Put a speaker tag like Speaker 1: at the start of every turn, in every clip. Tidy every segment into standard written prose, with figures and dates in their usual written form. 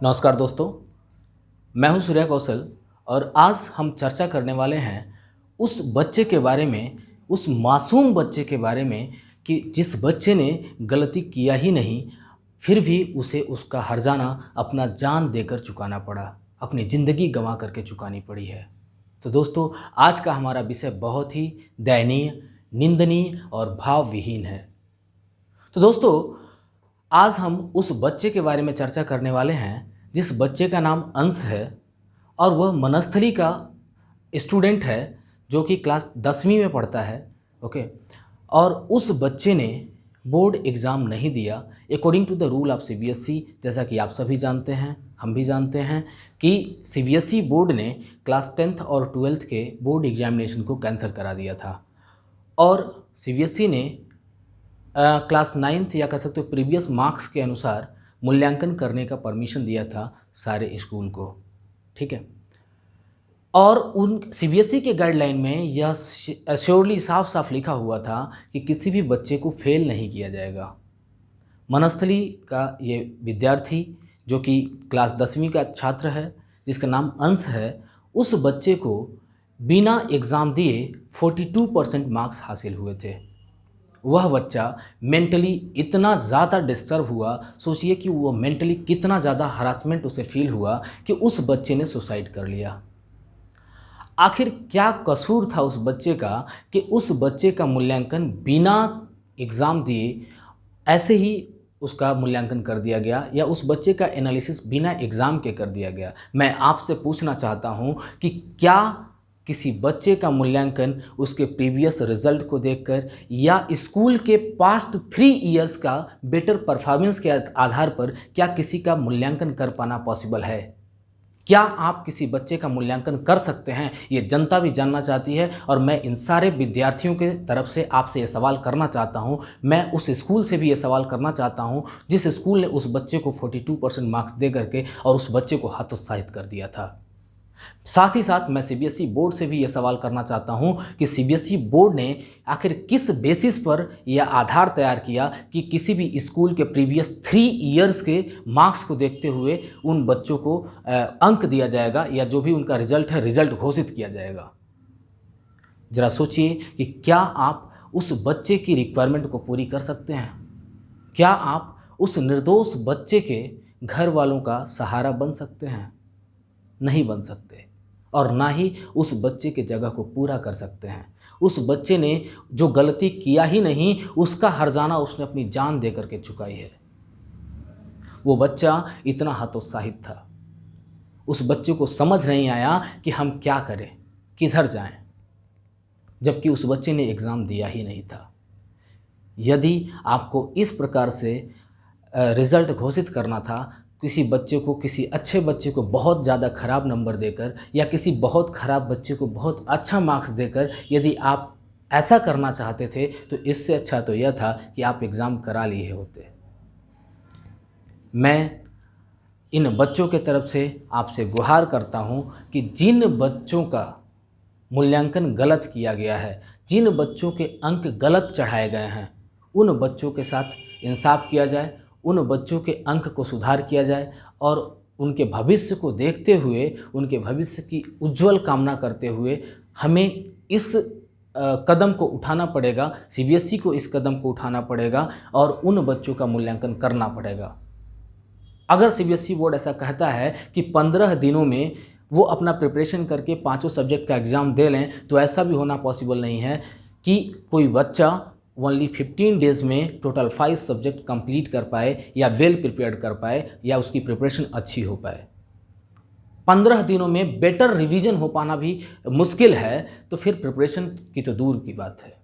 Speaker 1: नमस्कार दोस्तों, मैं हूं सूर्या कौशल और आज हम चर्चा करने वाले हैं उस बच्चे के बारे में, उस मासूम बच्चे के बारे में कि जिस बच्चे ने गलती किया ही नहीं, फिर भी उसे उसका हर्जाना अपना जान देकर चुकाना पड़ा, अपनी ज़िंदगी गंवा करके चुकानी पड़ी है। तो दोस्तों, आज का हमारा विषय बहुत ही दयनीय, निंदनीय और भावविहीन है। तो दोस्तों, आज हम उस बच्चे के बारे में चर्चा करने वाले हैं जिस बच्चे का नाम अंश है और वह मनस्थली का स्टूडेंट है जो कि क्लास 10वीं में पढ़ता है। ओके। और उस बच्चे ने बोर्ड एग्ज़ाम नहीं दिया according to the rule of CBSE. जैसा कि आप सभी जानते हैं, हम भी जानते हैं कि सीबीएसई बोर्ड ने क्लास 10th और 12th के बोर्ड एग्जामिनेशन को कैंसिल करा दिया था और सीबीएसई ने क्लास 9th या कह सकते हो प्रीवियस मार्क्स के अनुसार मूल्यांकन करने का परमिशन दिया था सारे स्कूल को। ठीक है। और उन सीबीएसई के गाइडलाइन में यह एश्योरली साफ साफ लिखा हुआ था कि किसी भी बच्चे को फेल नहीं किया जाएगा। मनस्थली का ये विद्यार्थी जो कि क्लास 10वीं का छात्र है, जिसका नाम अंश है, उस बच्चे को बिना एग्ज़ाम दिए 42% मार्क्स हासिल हुए थे। वह बच्चा मेंटली इतना ज़्यादा डिस्टर्ब हुआ, सोचिए कि वो मेंटली कितना ज़्यादा हरासमेंट उसे फील हुआ कि उस बच्चे ने सुसाइड कर लिया। आखिर क्या कसूर था उस बच्चे का कि उस बच्चे का मूल्यांकन बिना एग्ज़ाम दिए ऐसे ही उसका मूल्यांकन कर दिया गया, या उस बच्चे का एनालिसिस बिना एग्ज़ाम के कर दिया गया। मैं आपसे पूछना चाहता हूँ कि क्या किसी बच्चे का मूल्यांकन उसके प्रीवियस रिजल्ट को देखकर या स्कूल के पास्ट 3 इयर्स का बेटर परफॉर्मेंस के आधार पर क्या किसी का मूल्यांकन कर पाना पॉसिबल है? क्या आप किसी बच्चे का मूल्यांकन कर सकते हैं? ये जनता भी जानना चाहती है और मैं इन सारे विद्यार्थियों के तरफ से आपसे ये सवाल करना चाहता हूँ। मैं उस स्कूल से भी ये सवाल करना चाहता हूँ जिस स्कूल ने उस बच्चे को 42% मार्क्स दे करके और उस बच्चे को हतोत्साहित कर दिया था। साथ ही साथ मैं सीबीएसई बोर्ड से भी ये सवाल करना चाहता हूँ कि सीबीएसई बोर्ड ने आखिर किस बेसिस पर यह आधार तैयार किया कि किसी भी स्कूल के प्रीवियस 3 इयर्स के मार्क्स को देखते हुए उन बच्चों को अंक दिया जाएगा या जो भी उनका रिजल्ट है रिजल्ट घोषित किया जाएगा। ज़रा सोचिए कि क्या आप उस बच्चे की रिक्वायरमेंट को पूरी कर सकते हैं? क्या आप उस निर्दोष बच्चे के घर वालों का सहारा बन सकते हैं? नहीं बन सकते, और ना ही उस बच्चे की जगह को पूरा कर सकते हैं। उस बच्चे ने जो गलती किया ही नहीं, उसका हर्जाना उसने अपनी जान दे करके चुकाई है। वो बच्चा इतना हतोत्साहित था, उस बच्चे को समझ नहीं आया कि हम क्या करें, किधर जाएं, जबकि उस बच्चे ने एग्ज़ाम दिया ही नहीं था। यदि आपको इस प्रकार से रिज़ल्ट घोषित करना था, किसी बच्चे को, किसी अच्छे बच्चे को बहुत ज़्यादा ख़राब नंबर देकर या किसी बहुत ख़राब बच्चे को बहुत अच्छा मार्क्स देकर यदि आप ऐसा करना चाहते थे, तो इससे अच्छा तो यह था कि आप एग्ज़ाम करा लिए होते। मैं इन बच्चों के तरफ से आपसे गुहार करता हूं कि जिन बच्चों का मूल्यांकन गलत किया गया है, जिन बच्चों के अंक गलत चढ़ाए गए हैं, उन बच्चों के साथ इंसाफ किया जाए, उन बच्चों के अंक को सुधार किया जाए और उनके भविष्य को देखते हुए, उनके भविष्य की उज्जवल कामना करते हुए हमें इस कदम को उठाना पड़ेगा, सीबीएसई को इस कदम को उठाना पड़ेगा और उन बच्चों का मूल्यांकन करना पड़ेगा। अगर सीबीएसई बोर्ड ऐसा कहता है कि 15 दिनों में वो अपना प्रिपरेशन करके 5 सब्जेक्ट का एग्ज़ाम दे लें, तो ऐसा भी होना पॉसिबल नहीं है कि कोई बच्चा ओनली 15 डेज़ में टोटल 5 सब्जेक्ट कंप्लीट कर पाए या वेल प्रिपेयर्ड कर पाए या उसकी प्रिपरेशन अच्छी हो पाए। 15 दिनों में बेटर रिवीजन हो पाना भी मुश्किल है, तो फिर प्रिपरेशन की तो दूर की बात है।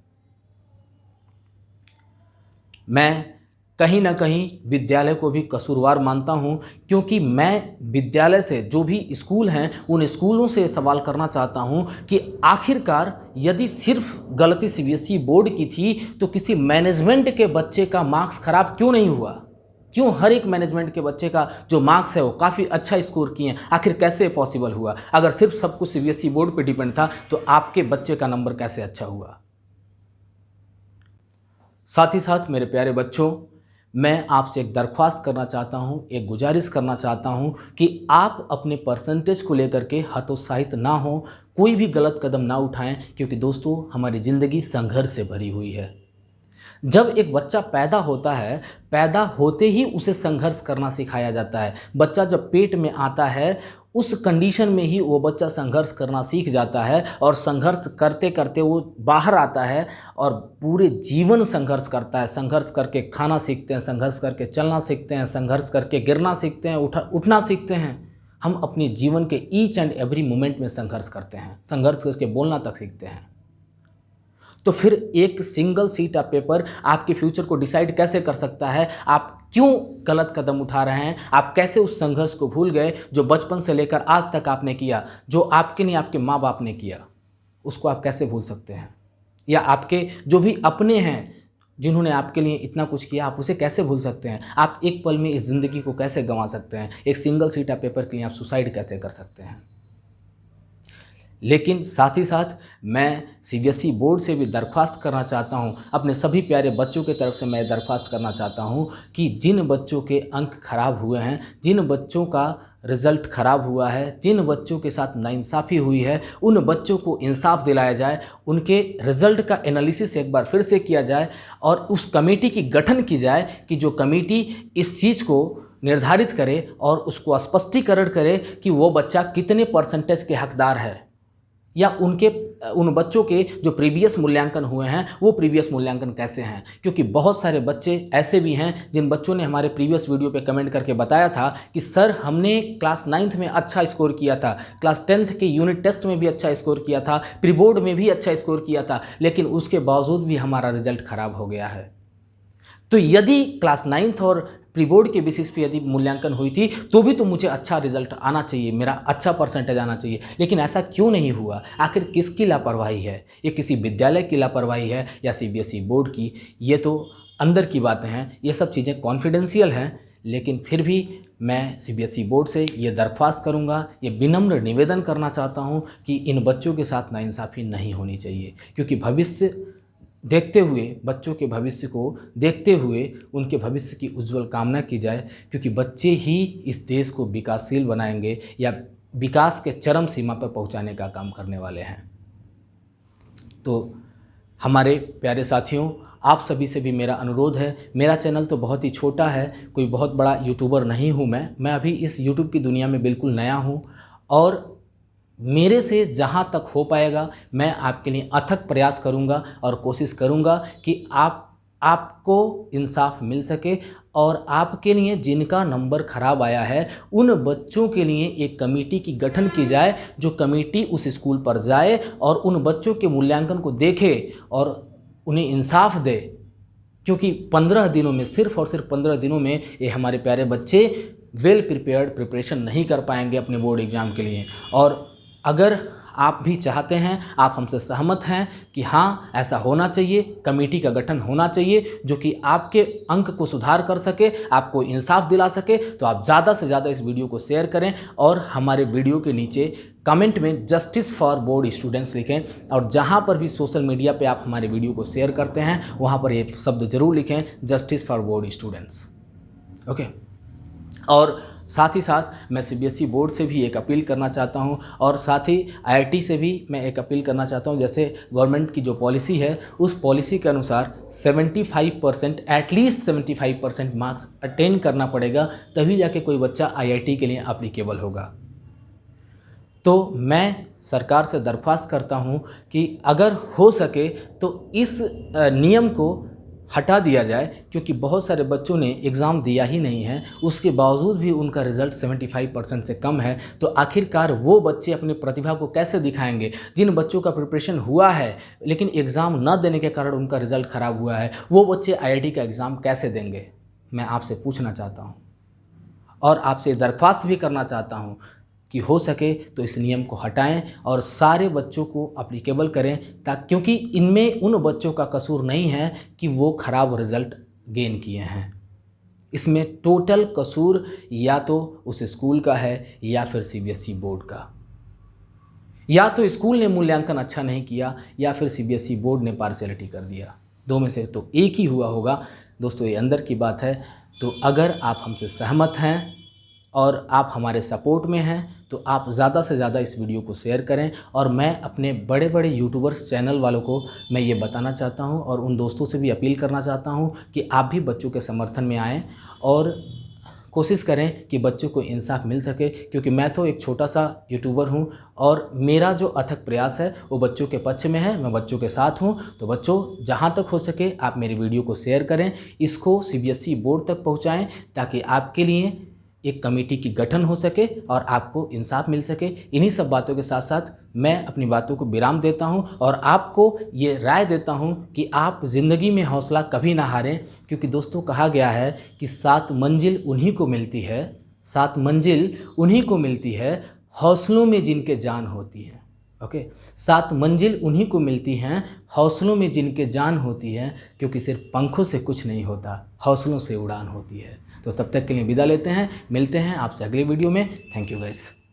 Speaker 1: मैं कहीं ना कहीं विद्यालय को भी कसूरवार मानता हूं, क्योंकि मैं विद्यालय से, जो भी स्कूल हैं उन स्कूलों से सवाल करना चाहता हूं कि आखिरकार यदि सिर्फ गलती सीबीएसई बोर्ड की थी, तो किसी मैनेजमेंट के बच्चे का मार्क्स खराब क्यों नहीं हुआ? क्यों हर एक मैनेजमेंट के बच्चे का जो मार्क्स है वो काफ़ी अच्छा स्कोर किए हैं? आखिर कैसे पॉसिबल हुआ? अगर सिर्फ सब कुछ सीबीएसई बोर्ड पर डिपेंड था, तो आपके बच्चे का नंबर कैसे अच्छा हुआ? साथ ही साथ मेरे प्यारे बच्चों, मैं आपसे एक दरख्वास्त करना चाहता हूँ, एक गुजारिश करना चाहता हूँ कि आप अपने परसेंटेज को लेकर के हतोत्साहित ना हो, कोई भी गलत कदम ना उठाएं, क्योंकि दोस्तों हमारी ज़िंदगी संघर्ष से भरी हुई है। जब एक बच्चा पैदा होता है, पैदा होते ही उसे संघर्ष करना सिखाया जाता है। बच्चा जब पेट में आता है, उस कंडीशन में ही वो बच्चा संघर्ष करना सीख जाता है और संघर्ष करते करते वो बाहर आता है और पूरे जीवन संघर्ष करता है। संघर्ष करके खाना सीखते हैं, संघर्ष करके चलना सीखते हैं, संघर्ष करके गिरना सीखते हैं, उठना सीखते हैं। हम अपने जीवन के ईच एंड एवरी मोमेंट में संघर्ष करते हैं, संघर्ष करके बोलना तक सीखते हैं। तो फिर एक सिंगल सीट ऑफ पेपर आपके फ्यूचर को डिसाइड कैसे कर सकता है? आप क्यों गलत कदम उठा रहे हैं? आप कैसे उस संघर्ष को भूल गए जो बचपन से लेकर आज तक आपने किया, जो आपके नहीं आपके माँ बाप ने किया, उसको आप कैसे भूल सकते हैं? या आपके जो भी अपने हैं जिन्होंने आपके लिए इतना कुछ किया, आप उसे कैसे भूल सकते हैं? आप एक पल में इस ज़िंदगी को कैसे गंवा सकते हैं? एक सिंगल सीट ऑफ पेपर के लिए आप सुसाइड कैसे कर सकते हैं? लेकिन साथ ही साथ मैं सीबीएसई बोर्ड से भी दरख्वास्त करना चाहता हूं, अपने सभी प्यारे बच्चों की तरफ से मैं दरख्वास्त करना चाहता हूं कि जिन बच्चों के अंक खराब हुए हैं, जिन बच्चों का रिज़ल्ट ख़राब हुआ है, जिन बच्चों के साथ नाइंसाफ़ी हुई है, उन बच्चों को इंसाफ दिलाया जाए, उनके रिज़ल्ट का एनालिसिस एक बार फिर से किया जाए और उस कमेटी की गठन की जाए कि जो कमेटी इस चीज़ को निर्धारित करे और उसको स्पष्टीकरण करे कि वो बच्चा कितने परसेंटेज के हकदार है, या उन बच्चों के जो प्रीवियस मूल्यांकन हुए हैं वो प्रीवियस मूल्यांकन कैसे हैं। क्योंकि बहुत सारे बच्चे ऐसे भी हैं जिन बच्चों ने हमारे प्रीवियस वीडियो पे कमेंट करके बताया था कि सर हमने क्लास 9th में अच्छा स्कोर किया था, क्लास 10th के यूनिट टेस्ट में भी अच्छा स्कोर किया था, प्री बोर्ड में भी अच्छा स्कोर किया था, लेकिन उसके बावजूद भी हमारा रिजल्ट ख़राब हो गया है। तो यदि क्लास 9th और प्री बोर्ड के बेसिस पे यदि मूल्यांकन हुई थी तो भी तो मुझे अच्छा रिजल्ट आना चाहिए, मेरा अच्छा परसेंटेज आना चाहिए, लेकिन ऐसा क्यों नहीं हुआ? आखिर किसकी लापरवाही है? ये किसी विद्यालय की लापरवाही है या सीबीएसई बोर्ड की? ये तो अंदर की बातें हैं, ये सब चीज़ें कॉन्फिडेंशियल हैं। लेकिन फिर भी मैं सीबीएसई बोर्ड से ये दरख्वास्त करूँगा, ये विनम्र निवेदन करना चाहता हूँ कि इन बच्चों के साथ नाइंसाफ़ी नहीं होनी चाहिए। क्योंकि भविष्य देखते हुए, बच्चों के भविष्य को देखते हुए उनके भविष्य की उज्जवल कामना की जाए, क्योंकि बच्चे ही इस देश को विकासशील बनाएंगे या विकास के चरम सीमा पर पहुंचाने का काम करने वाले हैं। तो हमारे प्यारे साथियों, आप सभी से भी मेरा अनुरोध है, मेरा चैनल तो बहुत ही छोटा है, कोई बहुत बड़ा यूट्यूबर नहीं हूँ मैं अभी इस यूट्यूब की दुनिया में बिल्कुल नया हूँ और मेरे से जहाँ तक हो पाएगा मैं आपके लिए अथक प्रयास करूँगा और कोशिश करूँगा कि आपको इंसाफ मिल सके और आपके लिए जिनका नंबर ख़राब आया है उन बच्चों के लिए एक कमेटी की गठन की जाए, जो कमेटी उस स्कूल पर जाए और उन बच्चों के मूल्यांकन को देखे और उन्हें इंसाफ दे। क्योंकि 15 दिनों में, सिर्फ और सिर्फ 15 दिनों में ये हमारे प्यारे बच्चे वेल प्रिपेयर्ड प्रिपरेशन नहीं कर पाएंगे अपने बोर्ड एग्ज़ाम के लिए। और अगर आप भी चाहते हैं, आप हमसे सहमत हैं कि हाँ ऐसा होना चाहिए, कमेटी का गठन होना चाहिए जो कि आपके अंक को सुधार कर सके, आपको इंसाफ दिला सके, तो आप ज़्यादा से ज़्यादा इस वीडियो को शेयर करें और हमारे वीडियो के नीचे कमेंट में जस्टिस फॉर बोर्ड स्टूडेंट्स लिखें। और जहाँ पर भी सोशल मीडिया पे आप हमारे वीडियो को शेयर करते हैं वहाँ पर ये शब्द ज़रूर लिखें, justice for board students. Okay. और साथ ही साथ मैं सीबीएसई बोर्ड से भी एक अपील करना चाहता हूं और साथ ही आईआईटी से भी मैं एक अपील करना चाहता हूं। जैसे गवर्नमेंट की जो पॉलिसी है उस पॉलिसी के अनुसार 75% एटलीस्ट 75% मार्क्स अटेन करना पड़ेगा, तभी जाके कोई बच्चा आईआईटी के लिए एप्लीकेबल होगा। तो मैं सरकार से दरख्वास्त करता हूं कि अगर हो सके तो इस नियम को हटा दिया जाए, क्योंकि बहुत सारे बच्चों ने एग्ज़ाम दिया ही नहीं है, उसके बावजूद भी उनका रिज़ल्ट 75% से कम है। तो आखिरकार वो बच्चे अपनी प्रतिभा को कैसे दिखाएंगे? जिन बच्चों का प्रिपरेशन हुआ है लेकिन एग्ज़ाम न देने के कारण उनका रिज़ल्ट ख़राब हुआ है, वो बच्चे आईआईटी का एग्ज़ाम कैसे देंगे? मैं आपसे पूछना चाहता हूँ और आपसे दरख्वास्त भी करना चाहता हूँ कि हो सके तो इस नियम को हटाएं और सारे बच्चों को एप्लीकेबल करें, ताकि क्योंकि इनमें उन बच्चों का कसूर नहीं है कि वो ख़राब रिज़ल्ट गेन किए हैं। इसमें टोटल कसूर या तो उस स्कूल का है या फिर सीबीएसई बोर्ड का। या तो स्कूल ने मूल्यांकन अच्छा नहीं किया या फिर सीबीएसई बोर्ड ने पार्शियलिटी कर दिया, दो में से तो एक ही हुआ होगा। दोस्तों ये अंदर की बात है। तो अगर आप हमसे सहमत हैं और आप हमारे सपोर्ट में हैं तो आप ज़्यादा से ज़्यादा इस वीडियो को शेयर करें। और मैं अपने बड़े बड़े यूट्यूबर्स चैनल वालों को मैं ये बताना चाहता हूँ और उन दोस्तों से भी अपील करना चाहता हूँ कि आप भी बच्चों के समर्थन में आएँ और कोशिश करें कि बच्चों को इंसाफ मिल सके, क्योंकि मैं तो एक छोटा सा यूट्यूबर हूं और मेरा जो अथक प्रयास है वो बच्चों के पक्ष में है, मैं बच्चों के साथ हूं। तो बच्चों, जहां तक हो सके आप मेरी वीडियो को शेयर करें, इसको सीबीएसई बोर्ड तक पहुंचाएं ताकि आपके लिए एक कमेटी की गठन हो सके और आपको इंसाफ मिल सके। इन्हीं सब बातों के साथ साथ मैं अपनी बातों को विराम देता हूं और आपको ये राय देता हूं कि आप ज़िंदगी में हौसला कभी ना हारें, क्योंकि दोस्तों कहा गया है कि 7 मंजिल उन्हीं को मिलती है, 7 मंजिल उन्हीं को मिलती है हौसलों में जिनके जान होती है। ओके, 7 मंजिल उन्हीं को मिलती हैं हौसलों में जिनके जान होती है, क्योंकि सिर्फ पंखों से कुछ नहीं होता, हौसलों से उड़ान होती है। तो तब तक के लिए विदा लेते हैं, मिलते हैं आपसे अगले वीडियो में। Thank you guys.